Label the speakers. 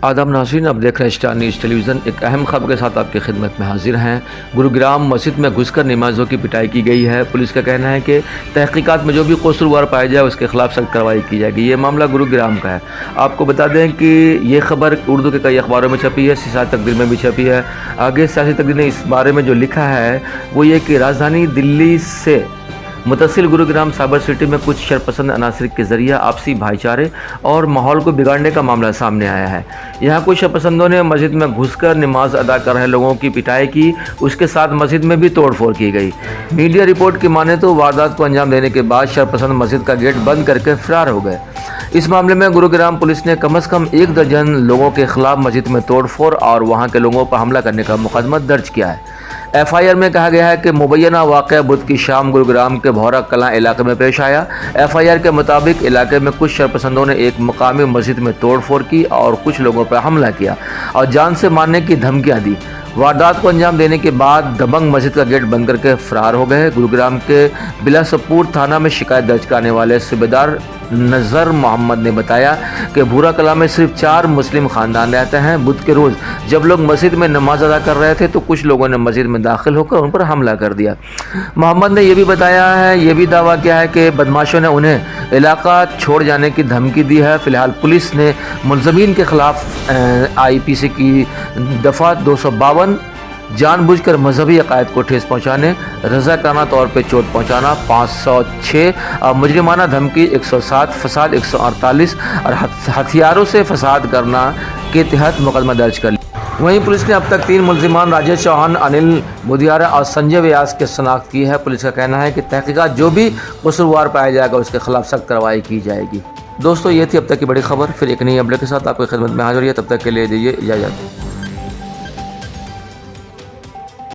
Speaker 1: आदाब नाज़रीन, अब देख रहे हैं स्टार न्यूज़ टेलीविज़न। एक अहम खबर के साथ आपकी खिदमत में हाजिर हैं। गुरुग्राम मस्जिद में घुसकर नमाज़ों की पिटाई की गई है। पुलिस का कहना है कि तहकीकात में जो भी कसूरवार पाया जाए उसके खिलाफ सख्त कार्रवाई की जाएगी। ये मामला गुरुग्राम का है। आपको बता दें कि ये खबर उर्दू के कई अखबारों में छपी है, सियासी तकदीर में भी छपी है। आगे सियासी तकदीर ने इस बारे में जो लिखा है वो ये कि राजधानी दिल्ली से मुतसिल गुरुग्राम साइबर सिटी में कुछ शरपसंद अनासर के ज़रिए आपसी भाईचारे और माहौल को बिगाड़ने का मामला सामने आया है। यहाँ कुछ शरपसंदों ने मस्जिद में घुसकर नमाज अदा कर रहे लोगों की पिटाई की, उसके साथ मस्जिद में भी तोड़फोड़ की गई। मीडिया रिपोर्ट की माने तो वारदात को अंजाम देने के बाद शरपसंद मस्जिद का गेट बंद करके फरार हो गए। इस मामले में गुरुग्राम पुलिस ने कम से कम 1 दर्जन लोगों के खिलाफ मस्जिद में तोड़फोड़ और वहाँ के लोगों पर हमला करने का मुकदमा दर्ज किया है। FIR में कहा गया है कि मुबैना वाक़या बुध की शाम गुरुग्राम के भौरा कलां इलाके में पेश आया। FIR के मुताबिक इलाके में कुछ शरपसंदों ने एक मकामी मस्जिद में तोड़फोड़ की और कुछ लोगों पर हमला किया और जान से मारने की धमकियां दी। वारदात को अंजाम देने के बाद दबंग मस्जिद का गेट बंद करके फरार हो गए। गुरुग्राम के बिलासपुर थाना में शिकायत दर्ज करने वाले सूबेदार नज़र मोहम्मद ने बताया कि भूरा कला में सिर्फ 4 मुस्लिम ख़ानदान रहते हैं। बुध के रोज़ जब लोग मस्जिद में नमाज अदा कर रहे थे तो कुछ लोगों ने मस्जिद में दाखिल होकर उन पर हमला कर दिया। मोहम्मद ने यह भी बताया है, ये भी दावा किया है कि बदमाशों ने उन्हें इलाका छोड़ जाने की धमकी दी है। फिलहाल पुलिस ने मुलज़मीन के खिलाफ IPC की दफ़ा 252 जानबूझकर मजहबी अकायद को ठेस पहुँचाने, रज़ाकाना तौर पर चोट पहुँचाना 506 और मुजरिमाना धमकी 107, फसाद 148 और हथियारों से फसाद करना के तहत मुकदमा दर्ज कर लिया। वहीं पुलिस ने अब तक 3 मुलजिमान राजेश चौहान, अनिल मुदियारा और संजय व्यास की शनाख्त की है। पुलिस का कहना है कि तहकीकात जो भी कसूरवार पाया जाएगा उसके खिलाफ सख्त कार्रवाई की जाएगी। दोस्तों, ये थी अब तक की बड़ी खबर। फिर एक नई अपडेट के साथ आपकी खिदमत में हाजिर है। तब तक के लिए दीजिए इजाज़त।